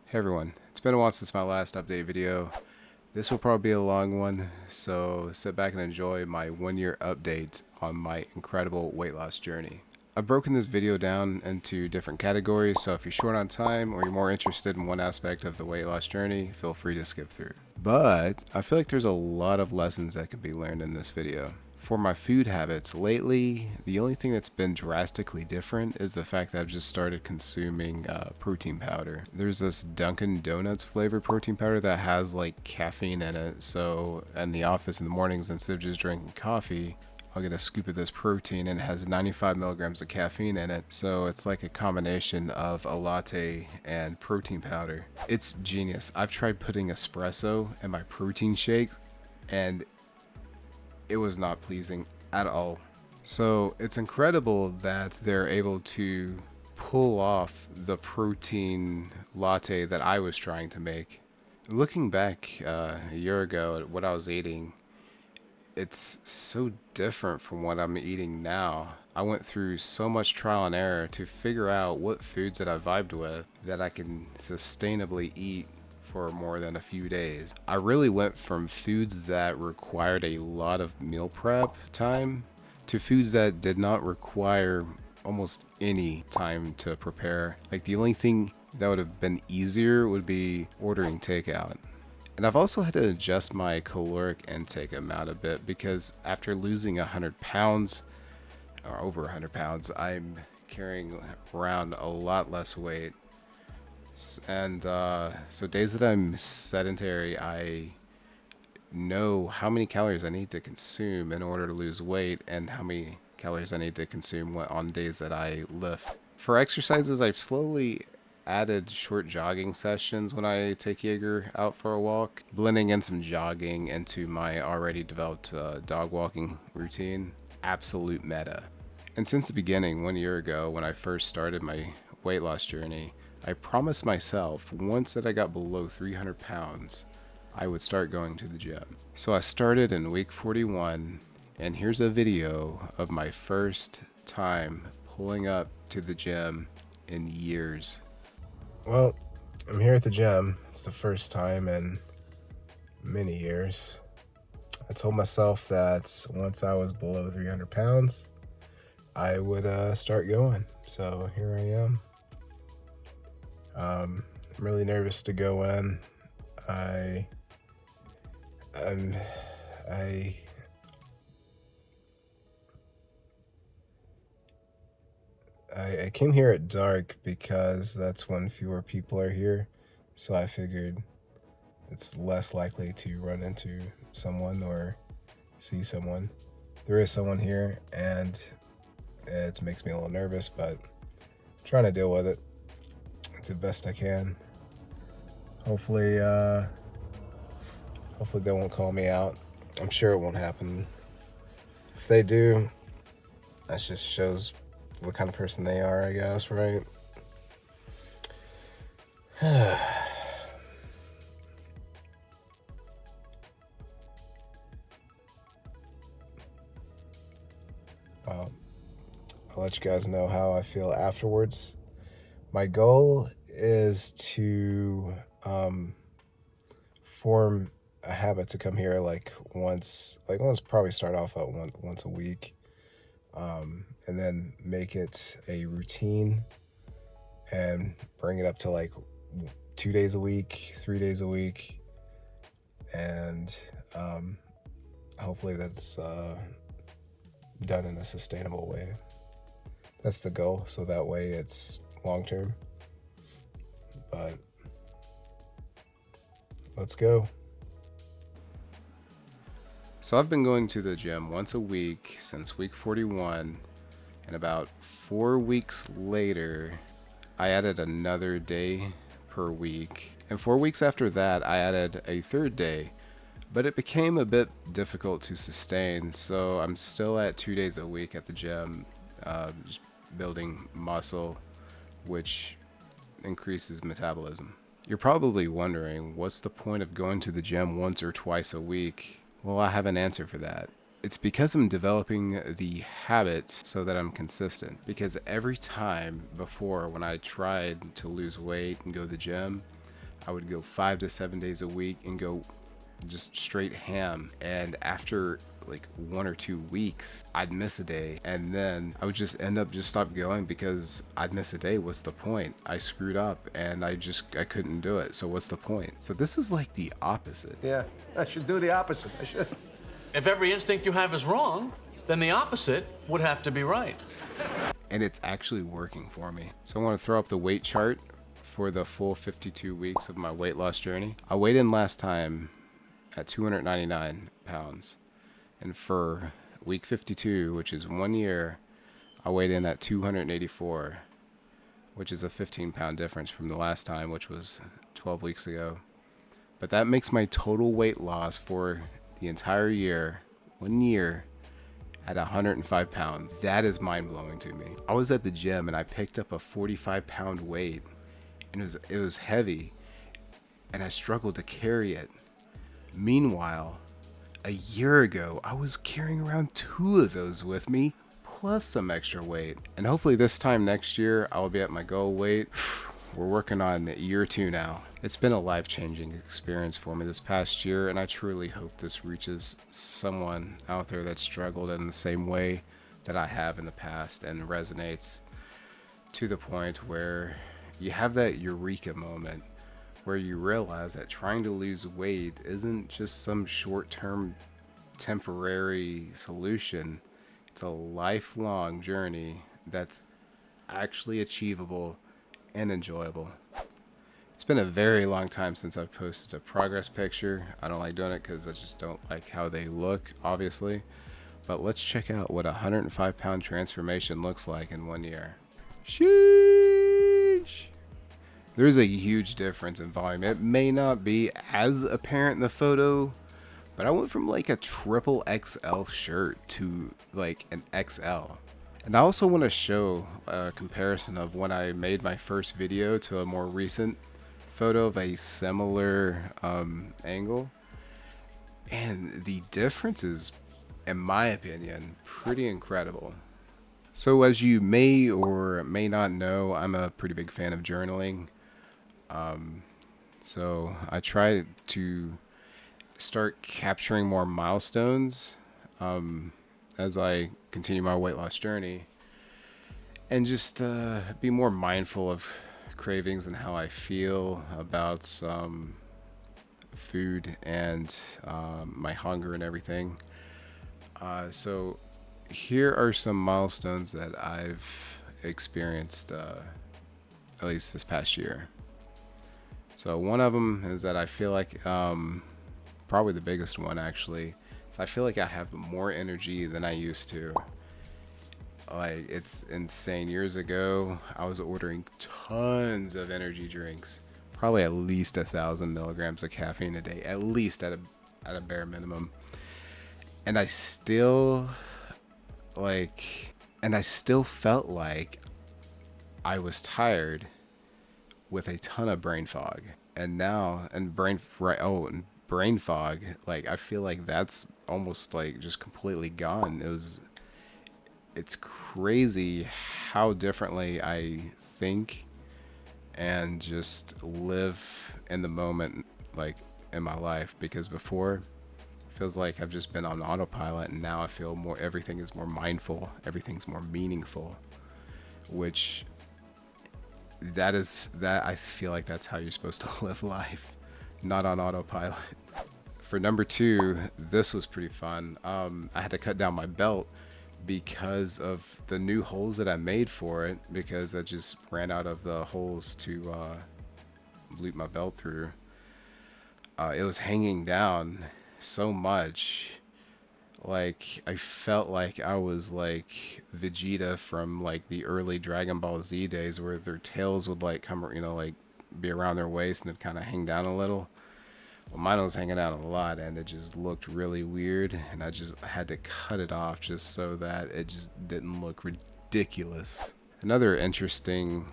Hey everyone, it's been a while since my last update video. This will probably be a long one, so sit back and enjoy my 1 year update on my incredible weight loss journey. I've broken this video down into different categories, so if you're short on time or you're more interested in one aspect of the weight loss journey, feel free to skip through. But I feel like there's a lot of lessons that can be learned in this video. For my food habits lately, the only thing that's been drastically different is the fact that I've just started consuming protein powder. There's this Dunkin' Donuts flavored protein powder that has like caffeine in it. So in the office in the mornings, instead of just drinking coffee, I'll get a scoop of this protein and it has 95 milligrams of caffeine in it. So it's like a combination of a latte and protein powder. It's genius. I've tried putting espresso in my protein shakes and it was not pleasing at all. So it's incredible that they're able to pull off the protein latte that I was trying to make. Looking back a year ago at what I was eating, it's so different from what I'm eating now. I went through so much trial and error to figure out what foods that I vibed with that I can sustainably eat for more than a few days. I really went from foods that required a lot of meal prep time to foods that did not require almost any time to prepare. Like the only thing that would have been easier would be ordering takeout. And I've also had to adjust my caloric intake amount a bit because after losing 100 pounds, or over 100 pounds, I'm carrying around a lot less weight. And so days that I'm sedentary, I know how many calories I need to consume in order to lose weight and how many calories I need to consume on days that I lift. For exercises, I've slowly added short jogging sessions when I take Jaeger out for a walk, blending in some jogging into my already developed dog walking routine. Absolute meta. And since the beginning, 1 year ago, when I first started my weight loss journey, I promised myself once that I got below 300 pounds, I would start going to the gym. So I started in week 41, and here's a video of my first time pulling up to the gym in years. Well, I'm here at the gym. It's the first time in many years. I told myself that once I was below 300 pounds, I would start going. So here I am. I'm really nervous to go in. I came here at dark because that's when fewer people are here. So I figured it's less likely to run into someone or see someone. There is someone here and it makes me a little nervous, but I'm trying to deal with it the best I can. Hopefully they won't call me out. I'm sure it won't happen. If they do, that just shows what kind of person they are, I guess, right? Well, I'll let you guys know how I feel afterwards. My goal is to form a habit to come here once probably start off at once a week, and then make it a routine and bring it up to like 2 days a week, 3 days a week, and hopefully that's done in a sustainable way. That's the goal, so that way it's long term. But let's go. So I've been going to the gym once a week since week 41, and about 4 weeks later, I added another day per week. And 4 weeks after that, I added a third day, but it became a bit difficult to sustain. So I'm still at 2 days a week at the gym, just building muscle, which increases metabolism. You're probably wondering, what's the point of going to the gym once or twice a week? Well, I have an answer for that. It's because I'm developing the habit so that I'm consistent. Because every time before when I tried to lose weight and go to the gym, I would go 5 to 7 days a week and go just straight ham. And after like 1 or 2 weeks, I'd miss a day, and then I would just end up just stop going because I'd miss a day. What's the point? I screwed up and I couldn't do it. So what's the point? So this is like the opposite. Yeah, I should do the opposite. I should. If every instinct you have is wrong, then the opposite would have to be right. And it's actually working for me. So I want to throw up the weight chart for the full 52 weeks of my weight loss journey. I weighed in last time at 299 pounds. And for week 52, which is 1 year, I weighed in at 284, which is a 15-pound difference from the last time, which was 12 weeks ago. But that makes my total weight loss for the entire year, 1 year, at 105 pounds. That is mind-blowing to me. I was at the gym and I picked up a 45-pound weight, and it was heavy, and I struggled to carry it. Meanwhile, a year ago, I was carrying around 2 of those with me, plus some extra weight. And hopefully this time next year, I'll be at my goal weight. We're working on year 2 now. It's been a life-changing experience for me this past year, and I truly hope this reaches someone out there that struggled in the same way that I have in the past and resonates to the point where you have that eureka moment where you realize that trying to lose weight isn't just some short-term temporary solution. It's a lifelong journey that's actually achievable and enjoyable. It's been a very long time since I've posted a progress picture. I don't like doing it because I just don't like how they look, obviously. But let's check out what a 105-pound transformation looks like in 1 year. Sheesh! There's a huge difference in volume. It may not be as apparent in the photo, but I went from like a triple XL shirt to like an XL. And I also want to show a comparison of when I made my first video to a more recent photo of a similar angle. And the difference is, in my opinion, pretty incredible. So as you may or may not know, I'm a pretty big fan of journaling. So I try to start capturing more milestones as I continue my weight loss journey, and just be more mindful of cravings and how I feel about some food and my hunger and everything. So here are some milestones that I've experienced at least this past year. So one of them is that I feel like, probably the biggest one actually, is I feel like I have more energy than I used to. Like, it's insane. Years ago, I was ordering tons of energy drinks, probably at least 1,000 milligrams of caffeine a day, at least at a bare minimum. And I still felt like I was tired with a ton of brain fog. And now, brain fog, like I feel like that's almost like just completely gone. It's crazy how differently I think and just live in the moment, like in my life, because before it feels like I've just been on autopilot, and now I feel everything is more mindful, everything's more meaningful, which that I feel like that's how you're supposed to live life, not on autopilot. For number 2, this was pretty fun. I had to cut down my belt because of the new holes that I made for it, because I just ran out of the holes to loop my belt through. It was hanging down so much, like I felt like I was like Vegeta from like the early Dragon Ball Z days, where their tails would like come, like be around their waist and it'd kind of hang down a little. Well, mine was hanging out a lot, and it just looked really weird, and I just had to cut it off just so that it just didn't look ridiculous. Another interesting,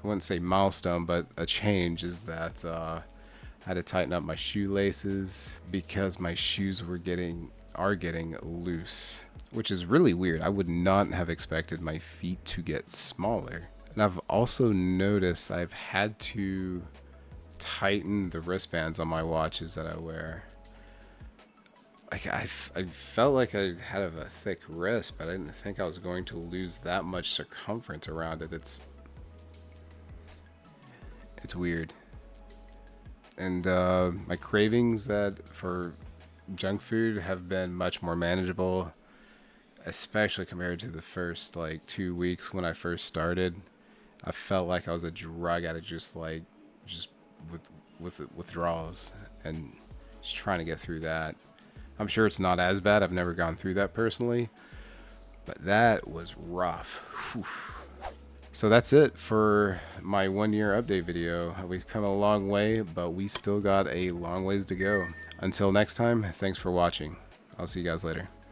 I wouldn't say milestone, but a change is that I had to tighten up my shoelaces because my shoes are getting loose, which is really weird. I would not have expected my feet to get smaller. And I've also noticed I've had to tighten the wristbands on my watches that I wear. Like I felt like I had a thick wrist, but I didn't think I was going to lose that much circumference around it. It's weird. And my cravings that for junk food have been much more manageable, especially compared to the first like 2 weeks when I first started. I felt like I was a drug addict, just with withdrawals and just trying to get through that. I'm sure it's not as bad. I've never gone through that personally, but that was rough. Whew. So that's it for my 1 year update video. We've come a long way, but we still got a long ways to go. Until next time, thanks for watching. I'll see you guys later.